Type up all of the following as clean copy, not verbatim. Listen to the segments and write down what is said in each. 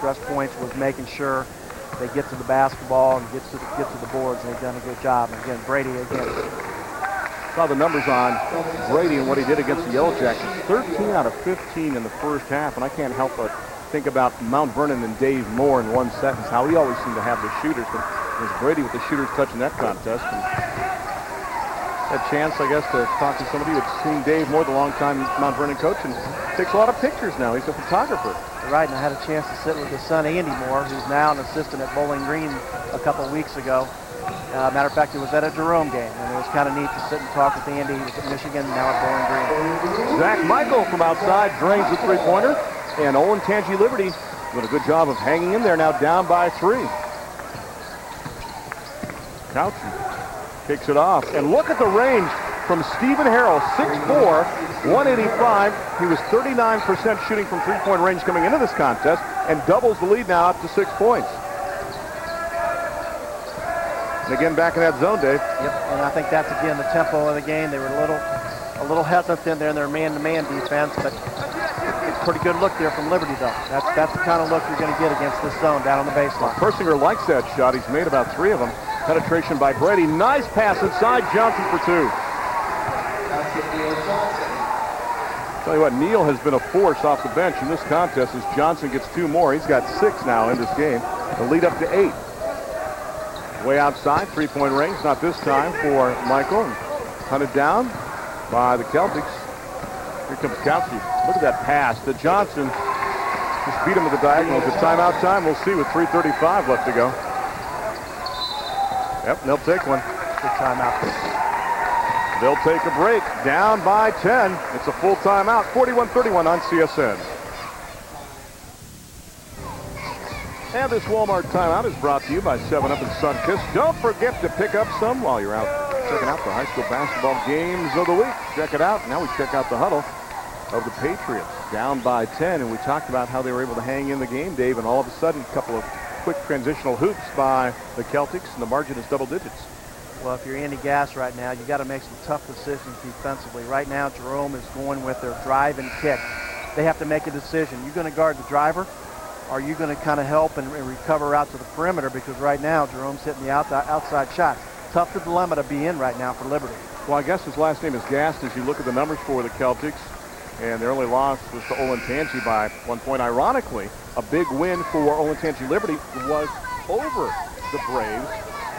stress points was making sure they get to the basketball and get to the boards, and they've done a good job. And again, Brady again. Saw the numbers on Brady and what he did against the Yellow Jackets. 13 out of 15 in the first half, and I can't help but think about Mount Vernon and Dave Moore in one sentence, how he always seemed to have the shooters, but it was Brady with the shooters touching that contest. And had a chance, I guess, to talk to somebody who'd seen Dave Moore, the longtime Mount Vernon coach, and takes a lot of pictures now. He's a photographer. Right, and I had a chance to sit with his son, Andy Moore, who's now an assistant at Bowling Green a couple of weeks ago. Matter of fact, it was at a Jerome game, and it was kind of neat to sit and talk with Andy. He was at Michigan, now at Bowling Green. Zach Michael from outside drains the three-pointer, and Olentangy Liberty doing a good job of hanging in there, now down by 3. Couchy kicks it off, and look at the range from Stephen Harrell, 6'4", 185. He was 39% shooting from three-point range coming into this contest, and doubles the lead now up to 6 points. And again, back in that zone, Dave. Yep, and I think that's, again, the tempo of the game. They were a little hesitant in there in their man-to-man defense, but pretty good look there from Liberty, though. That's the kind of look you're going to get against this zone down on the baseline. Persinger likes that shot. He's made about 3 of them. Penetration by Brady. Nice pass inside. Johnson for 2. Tell you what, Neal has been a force off the bench in this contest as Johnson gets 2 more. He's got 6 now in this game. The lead up to 8. Way outside, three-point range. Not this time for Michael. Hunted down by the Celtics. Here comes Couchy. Look at that pass to Johnson. Just beat him with the diagonal. It's a timeout time. We'll see with 3:35 left to go. Yep, they'll take one. Good timeout. They'll take a break. Down by 10. It's a full timeout. 41-31 on CSN. And this Walmart timeout is brought to you by 7-Up and Sunkist. Don't forget to pick up some while you're out checking out the high school basketball games of the week. Check it out. Now we check out the huddle of the Patriots. Down by 10, and we talked about how they were able to hang in the game, Dave, and all of a sudden, a couple of quick transitional hoops by the Celtics, and the margin is double digits. Well, if you're Andy Gass right now, you got to make some tough decisions defensively. Right now, Jerome is going with their drive and kick. They have to make a decision. You're going to guard the driver, or are you going to kind of help and recover out to the perimeter? Because right now, Jerome's hitting the outside shots. Tough dilemma to be in right now for Liberty. Well, I guess his last name is Gass as you look at the numbers for the Celtics. And their only loss was to Olentangy by 1 point. Ironically, a big win for Olentangy Liberty was over the Braves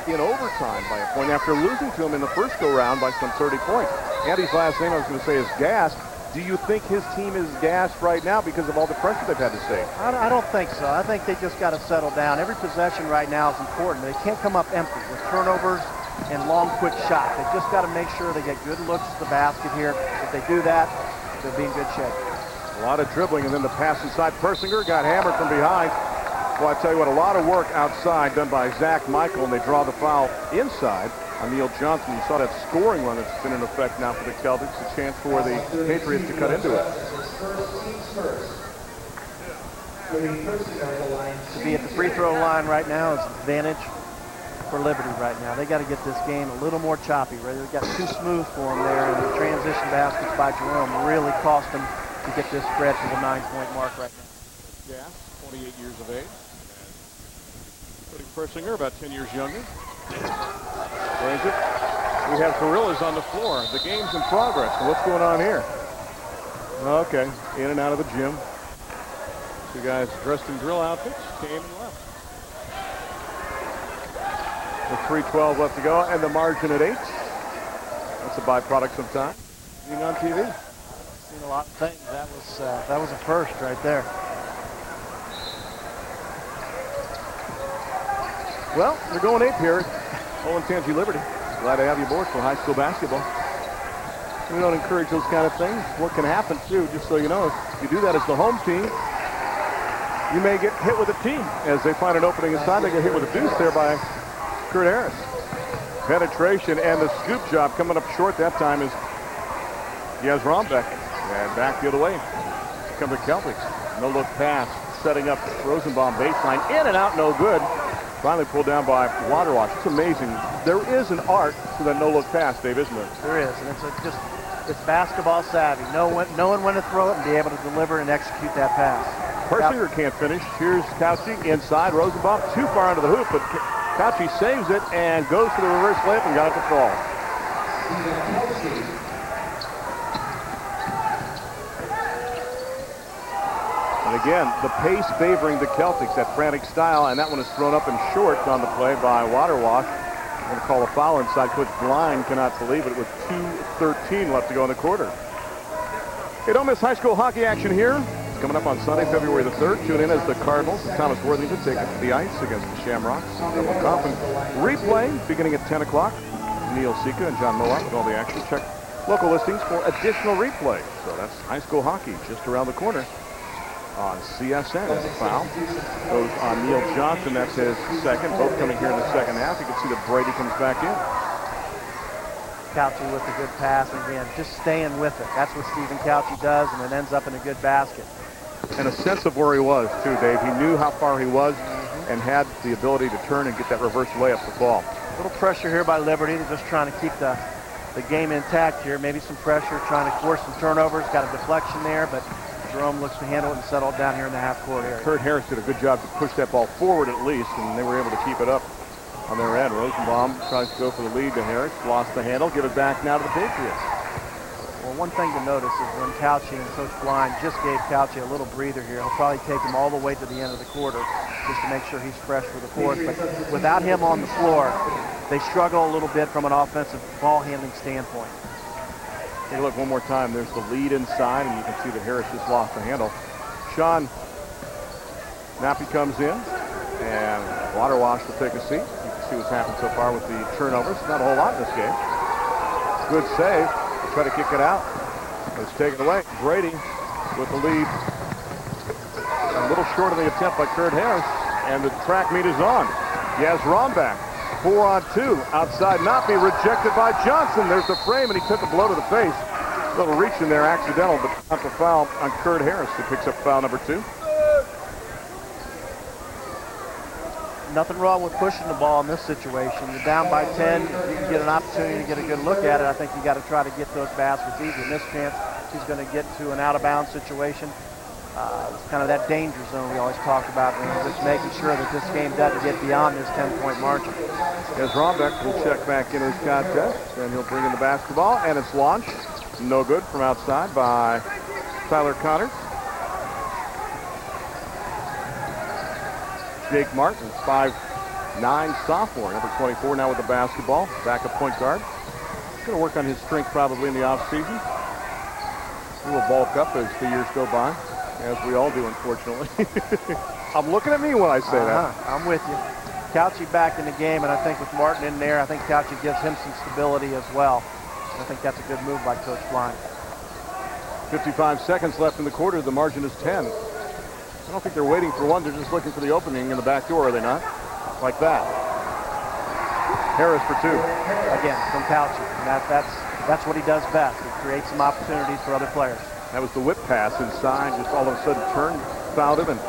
in overtime by a point after losing to him in the first go-round by some 30 points. Andy's last name, I was going to say, is Gass. Do you think his team is gassed right now because of all the pressure they've had to save? I don't think so. I think they just got to settle down. Every possession right now is important. They can't come up empty with turnovers and long, quick shots. They just got to make sure they get good looks at the basket here. If they do that, they'll be in good shape. A lot of dribbling, and then the pass inside. Persinger got hammered from behind. Well, I tell you what, a lot of work outside done by Zach Michael, and they draw the foul inside on Neal Johnson. You saw that scoring run that's been in effect now for the Celtics. A chance for the Patriots to cut into it. To be at the free throw line right now is an advantage for Liberty right now. They got to get this game a little more choppy. Right? They got too smooth for them there, and the transition baskets by Jerome really cost them to get this spread to the 9-point mark right now. Yeah, 28 years of age. Cody Persinger, about 10 years younger. Brings it. We have Gorillas on the floor. The game's in progress. So what's going on here? Okay, in and out of the gym. 2 guys dressed in drill outfits came and left. With 3:12 left to go, and the margin at 8. That's a byproduct sometime. Being on TV. Seen a lot of things. That was a first right there. Well, they're going 8 here. Olentangy Liberty. Glad to have you aboard for high school basketball. We don't encourage those kind of things. What can happen, too, just so you know, if you do that as the home team, you may get hit with a tee. As they find an opening inside, they get hit with a deuce there by Kurt Harris. Penetration and the scoop job coming up short that time is Yaz Rombeck. And back the other way. Here come the Celtics. No look pass. Setting up Rosenbaum baseline. In and out, no good. Finally pulled down by Waterwash. It's amazing. There is an art to that no-look pass, Dave, isn't there? There is, and it's basketball savvy. Knowing when to throw it and be able to deliver and execute that pass. Persinger can't finish. Here's Couchy inside. Rosenbaum too far under the hoop, but Couchy saves it and goes for the reverse layup and got it to fall. And again, the pace favoring the Celtics, that frantic style, and that one is thrown up and short on the play by Waterwash. I'm going to call a foul inside. Coach Blind cannot believe it with 2:13 left to go in the quarter. Hey, don't miss high school hockey action here. It's coming up on Sunday, February the 3rd. Tune in as the Cardinals and Thomas Worthington take it to the ice against the Shamrocks. Double comp and replay beginning at 10 o'clock. Neil Sika and John Mowat with all the action. Check local listings for additional replay. So that's high school hockey just around the corner on CSN. As a foul goes on Neil Johnson. That's his second. Both coming here in the second half. You can see that Brady comes back in. Couchy with a good pass, and again, just staying with it. That's what Stephen Couchy does, and it ends up in a good basket. And a sense of where he was, too, Dave. He knew how far he was and had the ability to turn and get that reverse layup to fall. A little pressure here by Liberty. They're just trying to keep the game intact here. Maybe some pressure, trying to force some turnovers. Got a deflection there, but Jerome looks to handle it and settle it down here in the half-court area. Kurt Harris did a good job to push that ball forward at least, and they were able to keep it up on their end. Rosenbaum tries to go for the lead to Harris. Lost the handle. Give it back now to the Patriots. Well, one thing to notice is when Couchy and Coach Blind just gave Couchy a little breather here. He'll probably take him all the way to the end of the quarter just to make sure he's fresh for the fourth. But without him on the floor, they struggle a little bit from an offensive ball handling standpoint. Take a look one more time. There's the lead inside, and you can see that Harris just lost the handle. Sean Nappy comes in, and Waterwash will take a seat. You can see what's happened so far with the turnovers. Not a whole lot in this game. Good save. Try to kick it out. It's taken away. Brady with the lead. A little short of the attempt by Kurt Harris, and the track meet is on. Yaz Romback, 4-on-2 outside. Nappy rejected by Johnson. There's the frame, and he took a blow to the face. A little reach in there, accidental, but not the foul on Kurt Harris, who picks up foul number 2. Nothing wrong with pushing the ball in this situation. You're down by 10. You can get an opportunity to get a good look at it. I think you got to try to get those baskets easy. In this chance, he's going to get to an out-of-bounds situation. It's kind of that danger zone we always talk about, and just making sure that this game doesn't get beyond this 10-point margin. As Rombeck will check back into his contest, and he'll bring in the basketball, and it's launched. No good from outside by Tyler Connors. Jake Martin, 5'9" sophomore, number 24 now with the basketball. Backup point guard. Going to work on his strength probably in the offseason. He will bulk up as the years go by, as we all do, unfortunately. I'm looking at me when I say that. I'm with you. Couchy back in the game, and I think with Martin in there, I think Couchy gives him some stability as well. I think that's a good move by Coach Blind. 55 seconds left in the quarter. The margin is 10. I don't think they're waiting for one. They're just looking for the opening in the back door, are they not? Like that. Harris for 2. Again, from Couchy. And that's what he does best. He creates some opportunities for other players. That was the whip pass inside. Just all of a sudden turned, fouled him, and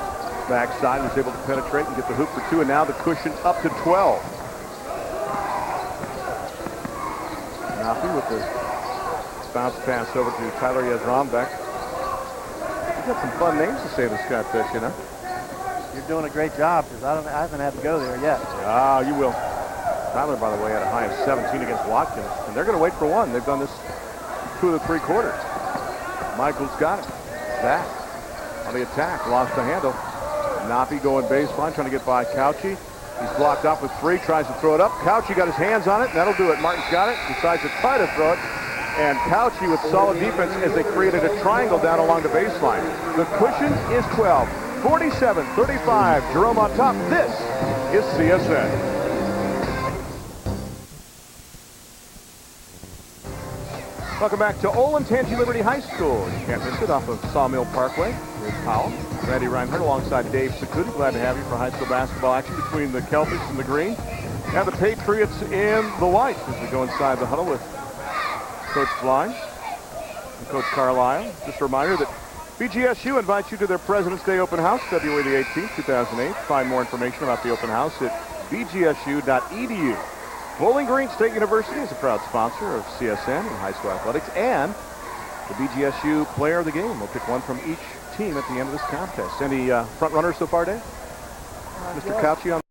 backside was able to penetrate and get the hoop for 2. And now the cushion up to 12. Nappy with the bounce pass over to Tyler Yazrombeck. You've got some fun names to say to Scott Fish, you know. You're doing a great job, because I haven't had to go there yet. Ah, you will. Tyler, by the way, had a high of 17 against Watkins, and they're going to wait for one. They've done this 2 of the 3 quarters. Michael's got it. Zach on the attack, lost the handle. Nappy going baseline, trying to get by Couchy. He's blocked off with 3, tries to throw it up. Couchy got his hands on it, and that'll do it. Martin's got it, decides to try to throw it. And Couchy with solid defense as they created a triangle down along the baseline. The cushion is 12. 47-35. Jerome on top. This is CSN. Welcome back to Olentangy Liberty High School. You can't miss it off of Sawmill Parkway. Here's Powell, Randy Reinhardt alongside Dave Sakuti. Glad to have you for high school basketball action between the Celtics and the green. And the Patriots in the white as we go inside the huddle with Coach Blind and Coach Carlisle. Just a reminder that BGSU invites you to their President's Day open house, February the 18th, 2008. Find more information about the open house at bgsu.edu. Bowling Green State University is a proud sponsor of CSN and high school athletics, and the BGSU player of the game. We'll pick one from each team at the end of this contest. Any front runners so far, Dave? Mr. Couchy on